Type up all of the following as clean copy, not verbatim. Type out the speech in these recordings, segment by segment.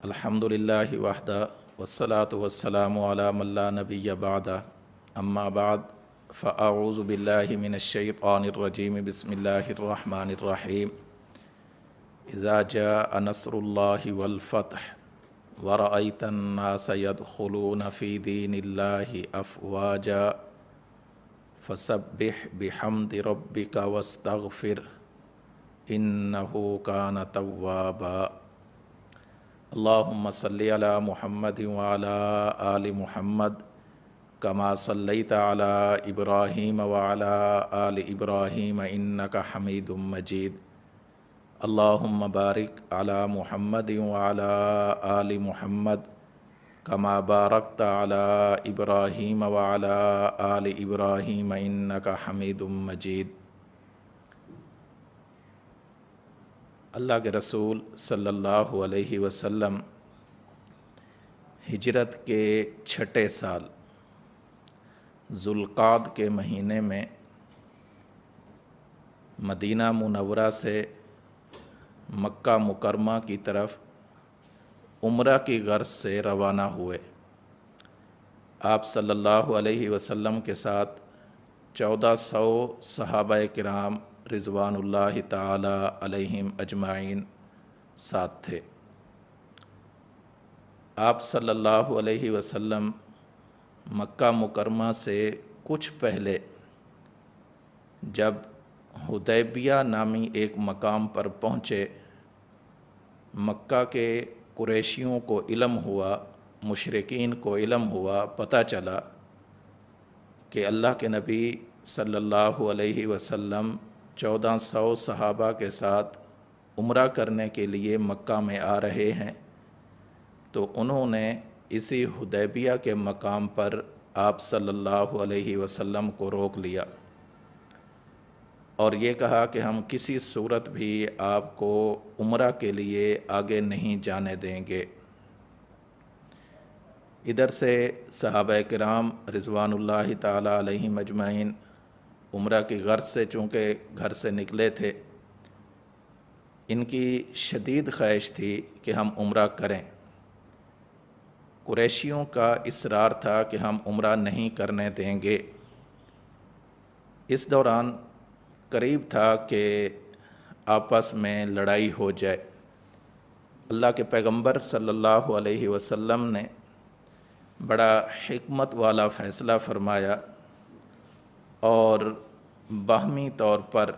الحمدللہ وحدہ والصلاة والسلام علی من لا نبی بعدہ اما بعد فاعوذ باللہ من الشیطان الرجیم بسم اللہ الرحمن الرحیم اذا جاء نصر اللہ والفتح ورأیت الناس يدخلون فی دین اللہ افواجا فسبح بحمد ربک واستغفر انہ کان توابا اللہم صلی علی محمد وعلی آل محمد کما صلیت علی ابراہیم وعلی آل ابراہیم انک حمید مجید اللہم بارک علی محمد وعلی آل محمد کما بارکت علی ابراہیم وعلی آل ابراہیم انک حمید مجید۔ اللہ کے رسول صلی اللہ علیہ وسلم ہجرت کے چھٹے سال ذوالقعدہ کے مہینے میں مدینہ منورہ سے مکہ مکرمہ کی طرف عمرہ کی غرض سے روانہ ہوئے۔ آپ صلی اللہ علیہ وسلم کے ساتھ 1400 صحابہ کرام رضوان اللہ تعالی علیہم اجمعین ساتھ تھے۔ آپ صلی اللہ علیہ وسلم مکہ مکرمہ سے کچھ پہلے جب حدیبیہ نامی ایک مقام پر پہنچے، مکہ کے قریشیوں کو علم ہوا، مشرکین کو علم ہوا، پتہ چلا کہ اللہ کے نبی صلی اللہ علیہ وسلم 1400 صحابہ کے ساتھ عمرہ کرنے کے لیے مکہ میں آ رہے ہیں، تو انہوں نے اسی حدیبیہ کے مقام پر آپ صلی اللہ علیہ وسلم کو روک لیا اور یہ کہا کہ ہم کسی صورت بھی آپ کو عمرہ کے لیے آگے نہیں جانے دیں گے۔ ادھر سے صحابہ کرام رضوان اللہ تعالی علیہم اجمعین عمرہ کی غرض سے چونکہ گھر سے نکلے تھے، ان کی شدید خواہش تھی کہ ہم عمرہ کریں۔ قریشیوں کا اصرار تھا کہ ہم عمرہ نہیں کرنے دیں گے۔ اس دوران قریب تھا کہ آپس میں لڑائی ہو جائے۔ اللہ کے پیغمبر صلی اللہ علیہ وسلم نے بڑا حکمت والا فیصلہ فرمایا اور باہمی طور پر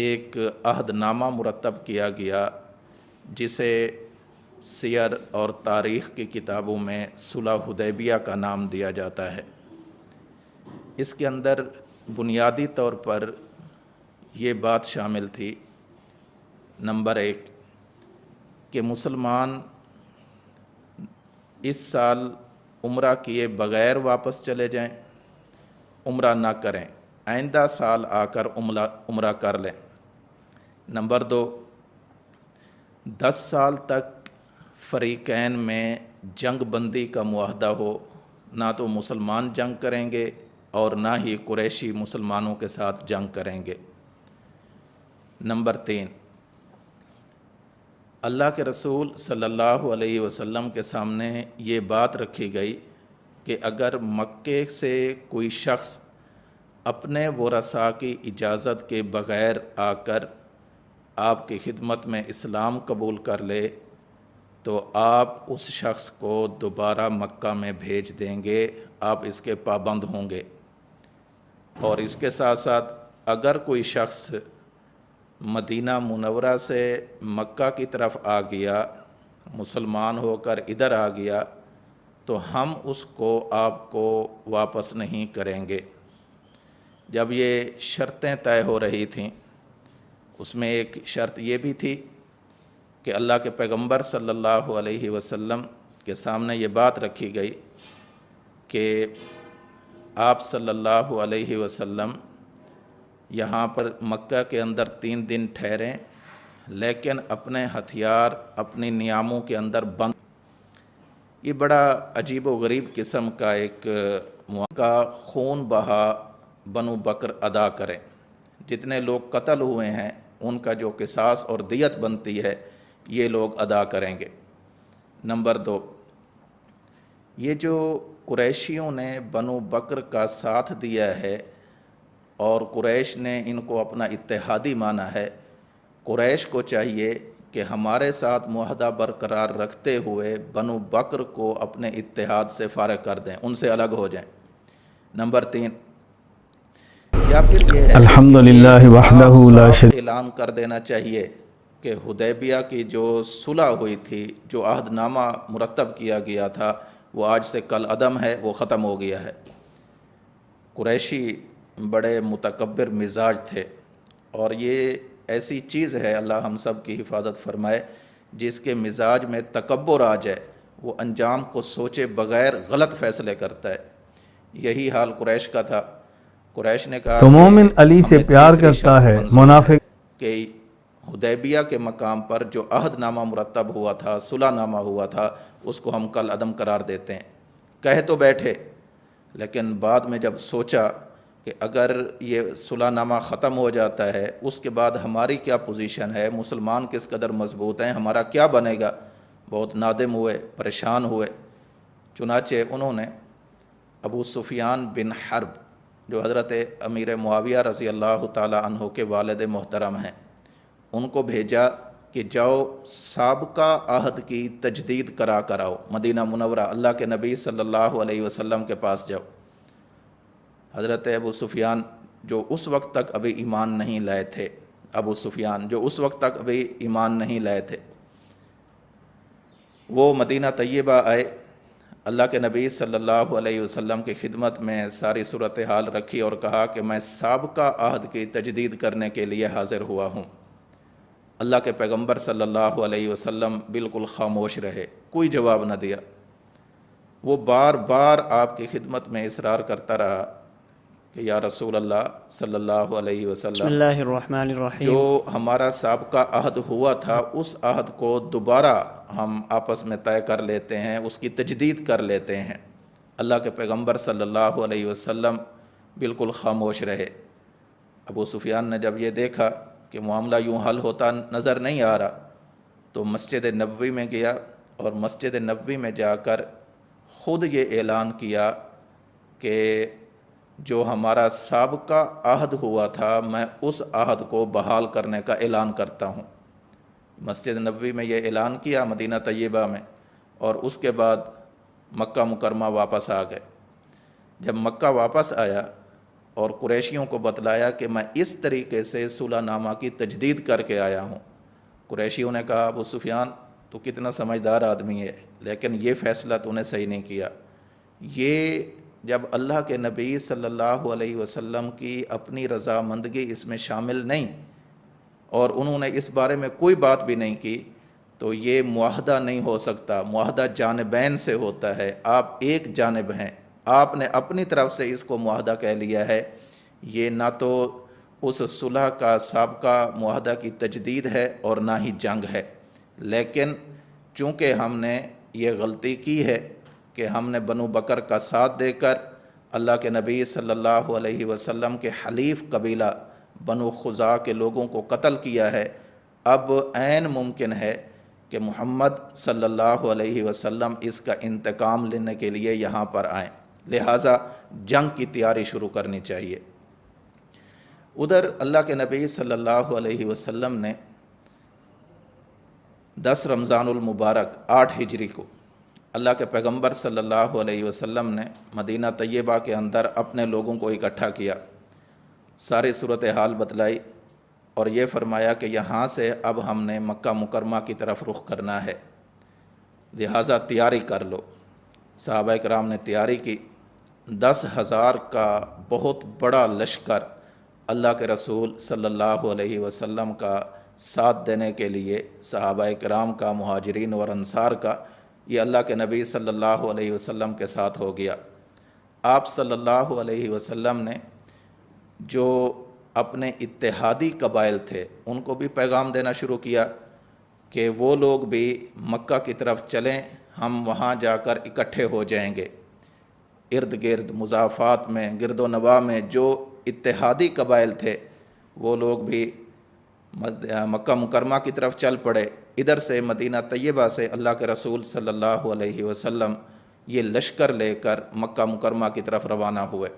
ایک عہد نامہ مرتب کیا گیا جسے سیر اور تاریخ کی کتابوں میں صلح حدیبیہ کا نام دیا جاتا ہے۔ اس کے اندر بنیادی طور پر یہ بات شامل تھی، نمبر 1 کہ مسلمان اس سال عمرہ کیے بغیر واپس چلے جائیں، عمرہ نہ کریں، آئندہ سال آ کر عمرہ کر لیں۔ نمبر 2 10 سال تک فریقین میں جنگ بندی کا معاہدہ ہو، نہ تو مسلمان جنگ کریں گے اور نہ ہی قریشی مسلمانوں کے ساتھ جنگ کریں گے۔ نمبر 3 اللہ کے رسول صلی اللہ علیہ وسلم کے سامنے یہ بات رکھی گئی کہ اگر مکے سے کوئی شخص اپنے ورثاء کی اجازت کے بغیر آ کر آپ کی خدمت میں اسلام قبول کر لے تو آپ اس شخص کو دوبارہ مکہ میں بھیج دیں گے، آپ اس کے پابند ہوں گے۔ اور اس کے ساتھ ساتھ اگر کوئی شخص مدینہ منورہ سے مکہ کی طرف آ گیا، مسلمان ہو کر ادھر آ گیا، تو ہم اس کو آپ کو واپس نہیں کریں گے۔ جب یہ شرطیں طے ہو رہی تھیں، اس میں ایک شرط یہ بھی تھی کہ اللہ کے پیغمبر صلی اللہ علیہ وسلم کے سامنے یہ بات رکھی گئی کہ آپ صلی اللہ علیہ وسلم یہاں پر مکہ کے اندر 3 دن ٹھہریں، لیکن اپنے ہتھیار اپنی نیاموں کے اندر بند۔ یہ بڑا عجیب و غریب قسم کا ایک کا خون بہا بنو بکر ادا کریں، جتنے لوگ قتل ہوئے ہیں ان کا جو قصاص اور دیت بنتی ہے یہ لوگ ادا کریں گے۔ نمبر 2، یہ جو قریشیوں نے بنو بکر کا ساتھ دیا ہے اور قریش نے ان کو اپنا اتحادی مانا ہے، قریش کو چاہیے کہ ہمارے ساتھ معاہدہ برقرار رکھتے ہوئے بنو بکر کو اپنے اتحاد سے فارغ کر دیں، ان سے الگ ہو جائیں۔ نمبر 3، یا پھر یہ ہے الحمدللہ کہ وحدہ لا صاف شریک اعلان کر دینا چاہیے کہ حدیبیہ کی جو صلح ہوئی تھی، جو عہد نامہ مرتب کیا گیا تھا، وہ آج سے کل عدم ہے، وہ ختم ہو گیا ہے۔ قریشی بڑے متکبر مزاج تھے، اور یہ ایسی چیز ہے، اللہ ہم سب کی حفاظت فرمائے، جس کے مزاج میں تکبر آ جائے، وہ انجام کو سوچے بغیر غلط فیصلے کرتا ہے۔ یہی حال قریش کا تھا۔ قریش نے کہا تو کہ مومن علی سے ہمیں پیار تیسری کرتا شرط ہے، منظور منافق کہ حدیبیہ کے مقام پر جو عہد نامہ مرتب ہوا تھا، صلح نامہ ہوا تھا، اس کو ہم کل عدم قرار دیتے ہیں۔ کہہ تو بیٹھے، لیکن بعد میں جب سوچا کہ اگر یہ صلح نامہ ختم ہو جاتا ہے، اس کے بعد ہماری کیا پوزیشن ہے، مسلمان کس قدر مضبوط ہیں، ہمارا کیا بنے گا، بہت نادم ہوئے، پریشان ہوئے۔ چنانچہ انہوں نے ابو سفیان بن حرب، جو حضرت امیر معاویہ رضی اللہ تعالی عنہ کے والد محترم ہیں، ان کو بھیجا کہ جاؤ سابقہ عہد کی تجدید کرا کراؤ، مدینہ منورہ اللہ کے نبی صلی اللہ علیہ وسلم کے پاس جاؤ۔ حضرت ابو سفیان جو اس وقت تک ابھی ایمان نہیں لائے تھے، وہ مدینہ طیبہ آئے، اللہ کے نبی صلی اللہ علیہ وسلم کی خدمت میں ساری صورتحال رکھی اور کہا کہ میں سابقہ عہد کی تجدید کرنے کے لیے حاضر ہوا ہوں۔ اللہ کے پیغمبر صلی اللہ علیہ وسلم بالکل خاموش رہے، کوئی جواب نہ دیا۔ وہ بار بار آپ کی خدمت میں اصرار کرتا رہا کہ یا رسول اللہ صلی اللہ علیہ بسم وسلم، اللہ الرحمن الرحیم۔ جو ہمارا سابقہ عہد ہوا تھا، اس عہد کو دوبارہ ہم آپس میں طے کر لیتے ہیں، اس کی تجدید کر لیتے ہیں۔ اللہ کے پیغمبر صلی اللہ علیہ وسلم بالکل خاموش رہے۔ ابو سفیان نے جب یہ دیکھا کہ معاملہ یوں حل ہوتا نظر نہیں آ رہا، تو مسجد نبوی میں گیا، اور مسجد نبوی میں جا کر خود یہ اعلان کیا کہ جو ہمارا سابقہ عہد ہوا تھا، میں اس عہد کو بحال کرنے کا اعلان کرتا ہوں۔ مسجد نبوی میں یہ اعلان کیا، مدینہ طیبہ میں، اور اس کے بعد مکہ مکرمہ واپس آ گئے۔ جب مکہ واپس آیا اور قریشیوں کو بتلایا کہ میں اس طریقے سے صلح نامہ کی تجدید کر کے آیا ہوں، قریشیوں نے کہا ابو سفیان تو کتنا سمجھدار آدمی ہے، لیکن یہ فیصلہ تو نے صحیح نہیں کیا۔ یہ جب اللہ کے نبی صلی اللہ علیہ وسلم کی اپنی رضامندگی اس میں شامل نہیں، اور انہوں نے اس بارے میں کوئی بات بھی نہیں کی، تو یہ معاہدہ نہیں ہو سکتا۔ معاہدہ جانبین سے ہوتا ہے، آپ ایک جانب ہیں، آپ نے اپنی طرف سے اس کو معاہدہ کہہ لیا ہے۔ یہ نہ تو اس صلح کا سابقہ معاہدہ کی تجدید ہے اور نہ ہی جنگ ہے، لیکن چونکہ ہم نے یہ غلطی کی ہے کہ ہم نے بنو بکر کا ساتھ دے کر اللہ کے نبی صلی اللہ علیہ وسلم کے حلیف قبیلہ بنو خزاع کے لوگوں کو قتل کیا ہے، اب عین ممکن ہے کہ محمد صلی اللہ علیہ وسلم اس کا انتقام لینے کے لیے یہاں پر آئیں، لہٰذا جنگ کی تیاری شروع کرنی چاہیے۔ ادھر اللہ کے نبی صلی اللہ علیہ وسلم نے 10 رمضان المبارک 8 ہجری کو اللہ کے پیغمبر صلی اللہ علیہ وسلم نے مدینہ طیبہ کے اندر اپنے لوگوں کو اکٹھا کیا، ساری صورتحال بتلائی، اور یہ فرمایا کہ یہاں سے اب ہم نے مکہ مکرمہ کی طرف رخ کرنا ہے، لہٰذا تیاری کر لو۔ صحابہ کرام نے تیاری کی۔ 10,000 کا بہت بڑا لشکر اللہ کے رسول صلی اللہ علیہ وسلم کا ساتھ دینے کے لیے، صحابہ کرام کا، مہاجرین اور انصار کا، یہ اللہ کے نبی صلی اللہ علیہ وسلم کے ساتھ ہو گیا۔ آپ صلی اللہ علیہ وسلم نے جو اپنے اتحادی قبائل تھے ان کو بھی پیغام دینا شروع کیا کہ وہ لوگ بھی مکہ کی طرف چلیں، ہم وہاں جا کر اکٹھے ہو جائیں گے۔ ارد گرد مضافات میں، گرد و نواح میں جو اتحادی قبائل تھے وہ لوگ بھی مکہ مکرمہ کی طرف چل پڑے۔ ادھر سے مدینہ طیبہ سے اللہ کے رسول صلی اللہ علیہ وسلم یہ لشکر لے کر مکہ مکرمہ کی طرف روانہ ہوئے۔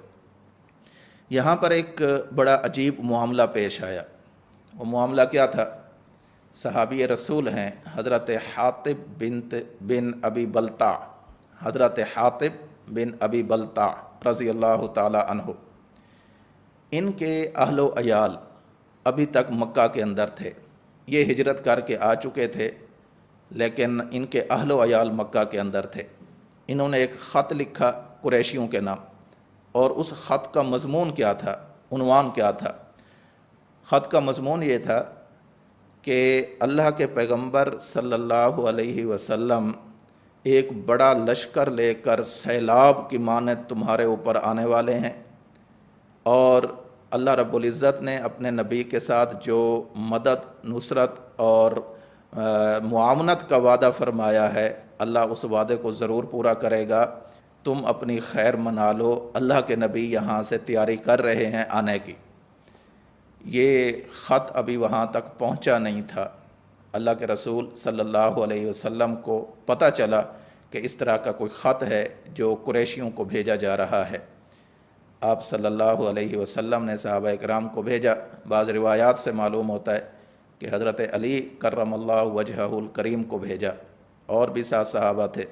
یہاں پر ایک بڑا عجیب معاملہ پیش آیا۔ وہ معاملہ کیا تھا؟ صحابی رسول ہیں حضرت حاطب بن ابی بلتع، حضرت حاطب بن ابی بلتع رضی اللہ تعالی عنہ۔ ان کے اہل و عیال ابھی تک مکہ کے اندر تھے، یہ ہجرت کر کے آ چکے تھے، لیکن ان کے اہل و عیال مکہ کے اندر تھے۔ انہوں نے ایک خط لکھا قریشیوں کے نام، اور اس خط کا مضمون کیا تھا، عنوان کیا تھا؟ خط کا مضمون یہ تھا کہ اللہ کے پیغمبر صلی اللہ علیہ وسلم ایک بڑا لشکر لے کر سیلاب کی مانند تمہارے اوپر آنے والے ہیں، اور اللہ رب العزت نے اپنے نبی کے ساتھ جو مدد، نصرت اور معاونت کا وعدہ فرمایا ہے، اللہ اس وعدے کو ضرور پورا کرے گا۔ تم اپنی خیر منا لو، اللہ کے نبی یہاں سے تیاری کر رہے ہیں آنے کی۔ یہ خط ابھی وہاں تک پہنچا نہیں تھا۔ اللہ کے رسول صلی اللہ علیہ وسلم کو پتہ چلا کہ اس طرح کا کوئی خط ہے جو قریشیوں کو بھیجا جا رہا ہے۔ آپ صلی اللہ علیہ وسلم نے صحابہ اکرام کو بھیجا۔ بعض روایات سے معلوم ہوتا ہے کہ حضرت علی کرم اللہ وجہہ الکریم کو بھیجا، اور بھی 7 صحابہ تھے۔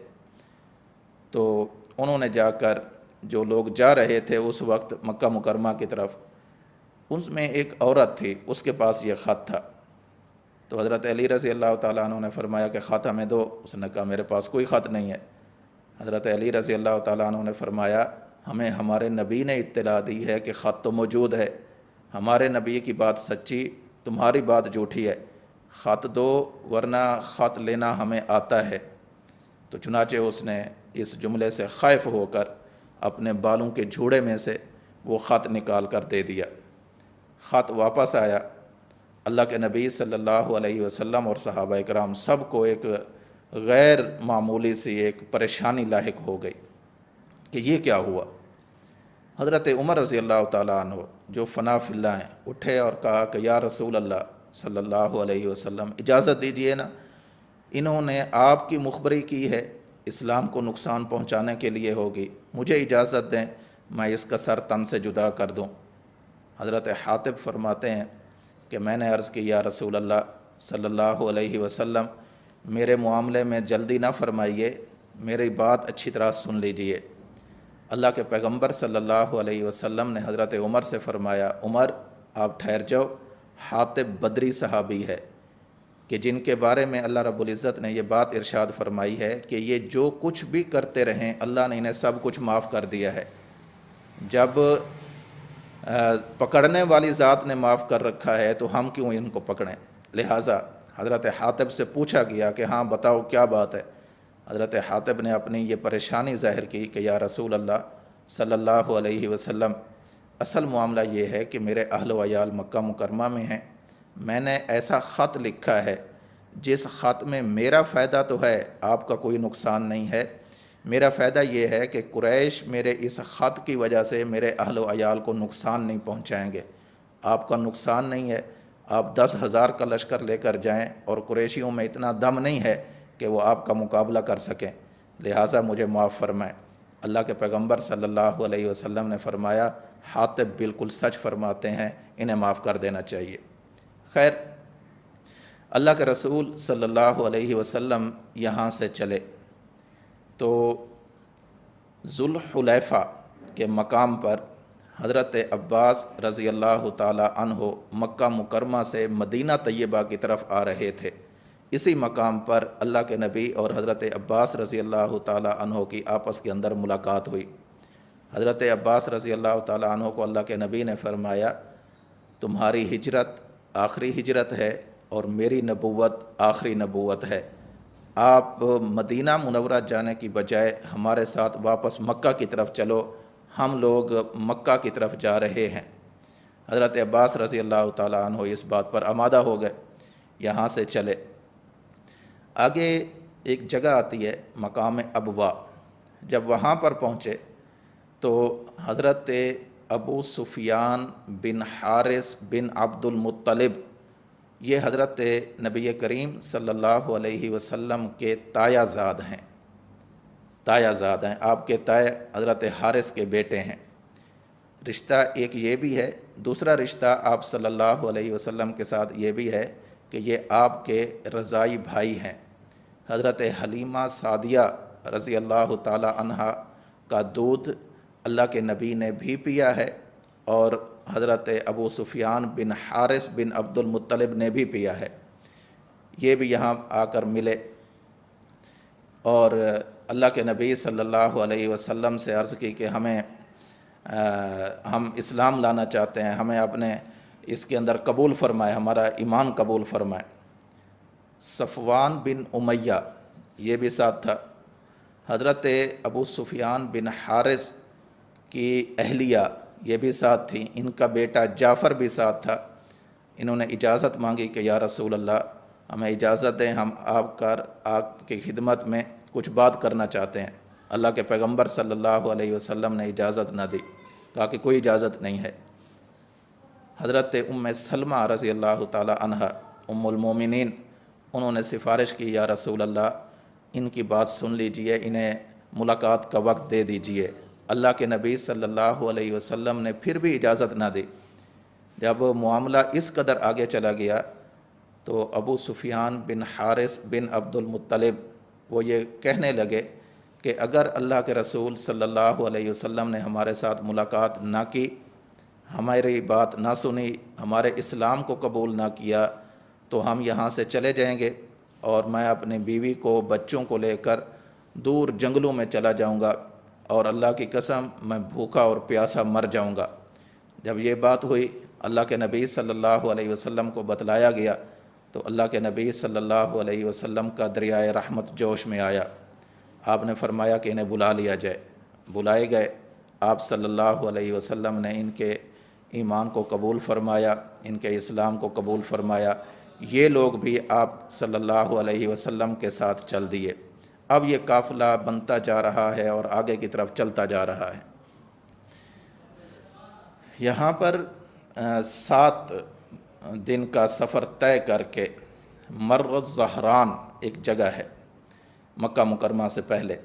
تو انہوں نے جا کر، جو لوگ جا رہے تھے اس وقت مکہ مکرمہ کی طرف، اس میں ایک عورت تھی، اس کے پاس یہ خط تھا۔ تو حضرت علی رضی اللہ تعالیٰ عنہ نے فرمایا کہ خط ہمیں دو۔ اس نے کہا میرے پاس کوئی خط نہیں ہے۔ حضرت علی رضی اللہ تعالیٰ عنہ نے فرمایا ہمیں ہمارے نبی نے اطلاع دی ہے کہ خط تو موجود ہے، ہمارے نبی کی بات سچی، تمہاری بات جھوٹی ہے، خط دو ورنہ خط لینا ہمیں آتا ہے۔ تو چنانچہ اس نے اس جملے سے خائف ہو کر اپنے بالوں کے جھوڑے میں سے وہ خط نکال کر دے دیا۔ خط واپس آیا۔ اللہ کے نبی صلی اللہ علیہ وسلم اور صحابہ اکرام سب کو ایک غیر معمولی سی ایک پریشانی لاحق ہو گئی کہ یہ کیا ہوا۔ حضرت عمر رضی اللہ تعالیٰ عنہ جو فنا فی اللہ ہیں، اٹھے اور کہا کہ یا رسول اللہ صلی اللہ علیہ وسلم اجازت دیجئے نا، انہوں نے آپ کی مخبری کی ہے، اسلام کو نقصان پہنچانے کے لیے ہوگی، مجھے اجازت دیں میں اس کا سر تن سے جدا کر دوں۔ حضرت حاطب فرماتے ہیں کہ میں نے عرض کی یا رسول اللہ صلی اللہ علیہ وسلم میرے معاملے میں جلدی نہ فرمائیے، میری بات اچھی طرح سن لیجئے۔ اللہ کے پیغمبر صلی اللہ علیہ وسلم نے حضرت عمر سے فرمایا عمر آپ ٹھہر جاؤ، حاطب بدری صحابی ہے کہ جن کے بارے میں اللہ رب العزت نے یہ بات ارشاد فرمائی ہے کہ یہ جو کچھ بھی کرتے رہیں اللہ نے انہیں سب کچھ معاف کر دیا ہے۔ جب پکڑنے والی ذات نے معاف کر رکھا ہے تو ہم کیوں ان کو پکڑیں؟ لہٰذا حضرت حاطب سے پوچھا گیا کہ ہاں بتاؤ کیا بات ہے۔ حضرت حاطب نے اپنی یہ پریشانی ظاہر کی کہ یا رسول اللہ صلی اللہ علیہ وسلم اصل معاملہ یہ ہے کہ میرے اہل و عیال مکہ مکرمہ میں ہیں، میں نے ایسا خط لکھا ہے جس خط میں میرا فائدہ تو ہے، آپ کا کوئی نقصان نہیں ہے۔ میرا فائدہ یہ ہے کہ قریش میرے اس خط کی وجہ سے میرے اہل و عیال کو نقصان نہیں پہنچائیں گے، آپ کا نقصان نہیں ہے۔ آپ 10,000 کا لشکر لے کر جائیں اور قریشیوں میں اتنا دم نہیں ہے کہ وہ آپ کا مقابلہ کر سکیں، لہٰذا مجھے معاف فرمائیں۔ اللہ کے پیغمبر صلی اللہ علیہ وسلم نے فرمایا حاطب بالکل سچ فرماتے ہیں، انہیں معاف کر دینا چاہیے۔ خیر، اللہ کے رسول صلی اللہ علیہ وسلم یہاں سے چلے تو ذوالحلیفہ کے مقام پر حضرت عباس رضی اللہ تعالی عنہ مکہ مکرمہ سے مدینہ طیبہ کی طرف آ رہے تھے۔ اسی مقام پر اللہ کے نبی اور حضرت عباس رضی اللہ تعالی عنہ کی آپس کے اندر ملاقات ہوئی۔ حضرت عباس رضی اللہ تعالی عنہ کو اللہ کے نبی نے فرمایا تمہاری ہجرت آخری ہجرت ہے اور میری نبوت آخری نبوت ہے، آپ مدینہ منورہ جانے کی بجائے ہمارے ساتھ واپس مکہ کی طرف چلو، ہم لوگ مکہ کی طرف جا رہے ہیں۔ حضرت عباس رضی اللہ تعالیٰ عنہ اس بات پر آمادہ ہو گئے، یہاں سے چلے۔ آگے ایک جگہ آتی ہے مقام ابوا، جب وہاں پر پہنچے تو حضرت ابو سفیان بن حارث بن عبد المطلب یہ حضرت نبی کریم صلی اللہ علیہ وسلم کے تایا زاد ہیں، تایا زاد ہیں، آپ کے تائے حضرت حارث کے بیٹے ہیں۔ رشتہ ایک یہ بھی ہے، دوسرا رشتہ آپ صلی اللہ علیہ وسلم کے ساتھ یہ بھی ہے کہ یہ آپ کے رضائی بھائی ہیں۔ حضرت حلیمہ سعدیہ رضی اللہ تعالی عنہا کا دودھ اللہ کے نبی نے بھی پیا ہے، اور حضرت ابو سفیان بن حارث بن عبد المطلب نے بھی پیا ہے۔ یہ بھی یہاں آ کر ملے اور اللہ کے نبی صلی اللہ علیہ وسلم سے عرض کی کہ ہم اسلام لانا چاہتے ہیں، ہمیں اپنے اس کے اندر قبول فرمائے، ہمارا ایمان قبول فرمائے۔ صفوان بن امیہ یہ بھی ساتھ تھا۔ حضرت ابو سفیان بن حارث کی اہلیہ یہ بھی ساتھ تھیں، ان کا بیٹا جعفر بھی ساتھ تھا۔ انہوں نے اجازت مانگی کہ یا رسول اللہ ہمیں اجازت دیں، ہم آپ کی خدمت میں کچھ بات کرنا چاہتے ہیں۔ اللہ کے پیغمبر صلی اللہ علیہ وسلم نے اجازت نہ دی، کہا کہ کوئی اجازت نہیں ہے۔ حضرت ام سلمہ رضی اللہ تعالی عنہا ام المومنین، انہوں نے سفارش کی یا رسول اللہ ان کی بات سن لیجئے، انہیں ملاقات کا وقت دے دیجئے۔ اللہ کے نبی صلی اللہ علیہ وسلم نے پھر بھی اجازت نہ دی۔ جب معاملہ اس قدر آگے چلا گیا تو ابو سفیان بن حارث بن عبد المطلب وہ یہ کہنے لگے کہ اگر اللہ کے رسول صلی اللہ علیہ وسلم نے ہمارے ساتھ ملاقات نہ کی، ہماری بات نہ سنی، ہمارے اسلام کو قبول نہ کیا، تو ہم یہاں سے چلے جائیں گے اور میں اپنی بیوی کو بچوں کو لے کر دور جنگلوں میں چلا جاؤں گا، اور اللہ کی قسم میں بھوکا اور پیاسا مر جاؤں گا۔ جب یہ بات ہوئی، اللہ کے نبی صلی اللہ علیہ وسلم کو بتلایا گیا تو اللہ کے نبی صلی اللہ علیہ وسلم کا دریائے رحمت جوش میں آیا۔ آپ نے فرمایا کہ انہیں بلا لیا جائے۔ بلائے گئے، آپ صلی اللہ علیہ وسلم نے ان کے ایمان کو قبول فرمایا، ان کے اسلام کو قبول فرمایا۔ یہ لوگ بھی آپ صلی اللہ علیہ وسلم کے ساتھ چل دیے۔ اب یہ قافلہ بنتا جا رہا ہے اور آگے کی طرف چلتا جا رہا ہے۔ یہاں پر 7 دن کا سفر طے کر کے مر الزہران ایک جگہ ہے مکہ مکرمہ سے پہلے،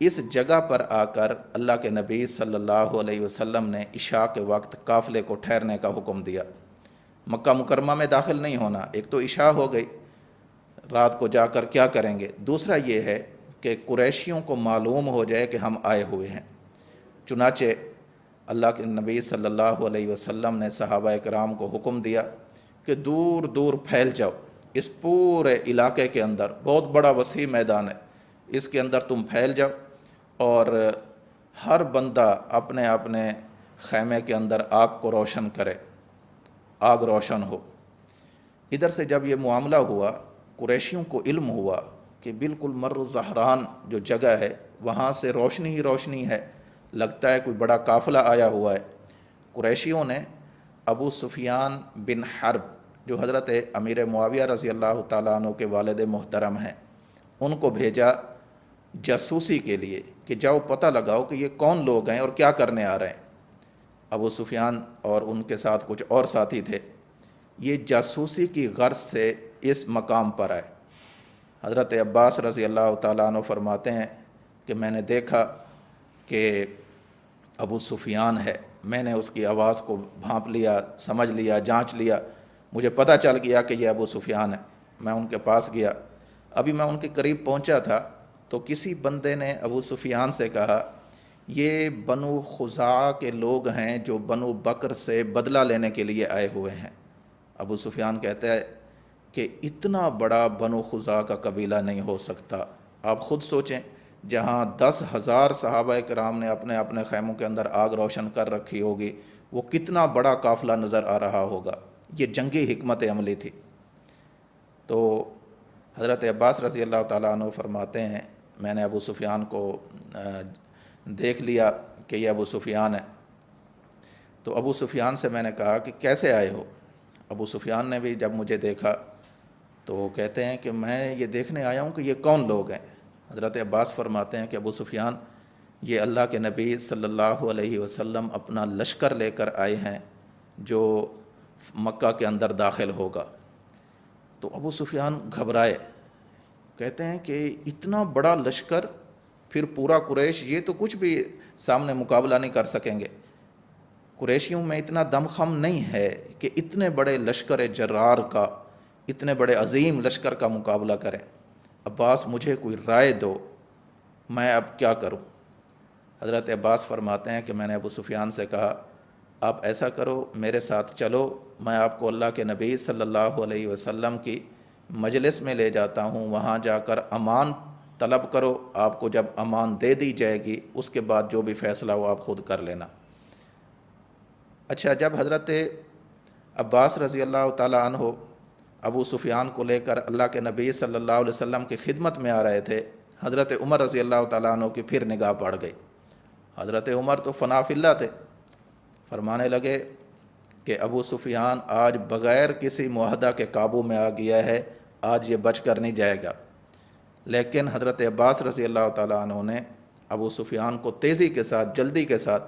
اس جگہ پر آ کر اللہ کے نبی صلی اللہ علیہ وسلم نے عشاء کے وقت قافلے کو ٹھہرنے کا حکم دیا۔ مکہ مکرمہ میں داخل نہیں ہونا، ایک تو عشاء ہو گئی، رات کو جا کر کیا کریں گے، دوسرا یہ ہے کہ قریشیوں کو معلوم ہو جائے کہ ہم آئے ہوئے ہیں۔ چنانچہ اللہ کے نبی صلی اللہ علیہ وسلم نے صحابہ کرام کو حکم دیا کہ دور دور پھیل جاؤ، اس پورے علاقے کے اندر بہت بڑا وسیع میدان ہے، اس کے اندر تم پھیل جاؤ، اور ہر بندہ اپنے اپنے خیمے کے اندر آگ کو روشن کرے، آگ روشن ہو۔ ادھر سے جب یہ معاملہ ہوا، قریشیوں کو علم ہوا کہ بالکل مر الزہران جو جگہ ہے وہاں سے روشنی ہی روشنی ہے، لگتا ہے کوئی بڑا قافلہ آیا ہوا ہے۔ قریشیوں نے ابو سفیان بن حرب جو حضرت امیر معاویہ رضی اللہ تعالیٰ عنہ کے والد محترم ہیں، ان کو بھیجا جاسوسی کے لیے کہ جاؤ پتہ لگاؤ کہ یہ کون لوگ ہیں اور کیا کرنے آ رہے ہیں۔ ابو سفیان اور ان کے ساتھ کچھ اور ساتھی تھے، یہ جاسوسی کی غرض سے اس مقام پر آئے۔ حضرت عباس رضی اللہ تعالیٰ عنہ فرماتے ہیں کہ میں نے دیکھا کہ ابو سفیان ہے، میں نے اس کی آواز کو بھانپ لیا، سمجھ لیا، جانچ لیا، مجھے پتہ چل گیا کہ یہ ابو سفیان ہے۔ میں ان کے پاس گیا، ابھی میں ان کے قریب پہنچا تھا تو کسی بندے نے ابو سفیان سے کہا یہ بنو خزاعہ کے لوگ ہیں جو بنو بکر سے بدلہ لینے کے لیے آئے ہوئے ہیں۔ ابو سفیان کہتا ہے کہ اتنا بڑا بنو خزاعہ کا قبیلہ نہیں ہو سکتا۔ آپ خود سوچیں، جہاں 10,000 صحابہ کرام نے اپنے اپنے خیموں کے اندر آگ روشن کر رکھی ہوگی، وہ کتنا بڑا قافلہ نظر آ رہا ہوگا۔ یہ جنگی حکمت عملی تھی۔ تو حضرت عباس رضی اللہ تعالیٰ عنہ فرماتے ہیں میں نے ابو سفیان کو دیکھ لیا کہ یہ ابو سفیان ہے۔ تو ابو سفیان سے میں نے کہا کہ کیسے آئے ہو؟ ابو سفیان نے بھی جب مجھے دیکھا تو وہ کہتے ہیں کہ میں یہ دیکھنے آیا ہوں کہ یہ کون لوگ ہیں۔ حضرت عباس فرماتے ہیں کہ ابو سفیان، یہ اللہ کے نبی صلی اللہ علیہ وسلم اپنا لشکر لے کر آئے ہیں جو مکہ کے اندر داخل ہوگا۔ تو ابو سفیان گھبرائے، کہتے ہیں کہ اتنا بڑا لشکر، پھر پورا قریش، یہ تو کچھ بھی سامنے مقابلہ نہیں کر سکیں گے، قریشیوں میں اتنا دم خم نہیں ہے کہ اتنے بڑے لشکر جرار کا، اتنے بڑے عظیم لشکر کا مقابلہ کریں۔ عباس مجھے کوئی رائے دو، میں اب کیا کروں؟ حضرت عباس فرماتے ہیں کہ میں نے ابو سفیان سے کہا آپ ایسا کرو، میرے ساتھ چلو، میں آپ کو اللہ کے نبی صلی اللہ علیہ وسلم کی مجلس میں لے جاتا ہوں، وہاں جا کر امان طلب کرو، آپ کو جب امان دے دی جائے گی اس کے بعد جو بھی فیصلہ ہو آپ خود کر لینا۔ اچھا، جب حضرت عباس رضی اللہ تعالیٰ عنہ ابو سفیان کو لے کر اللہ کے نبی صلی اللہ علیہ وسلم کی خدمت میں آ رہے تھے، حضرت عمر رضی اللہ تعالیٰ عنہ کی پھر نگاہ پڑ گئی۔ حضرت عمر تو فنا فی اللہ تھے، فرمانے لگے کہ ابو سفیان آج بغیر کسی معاہدہ کے قابو میں آ گیا ہے، آج یہ بچ کر نہیں جائے گا۔ لیکن حضرت عباس رضی اللہ تعالیٰ عنہ نے ابو سفیان کو تیزی کے ساتھ، جلدی کے ساتھ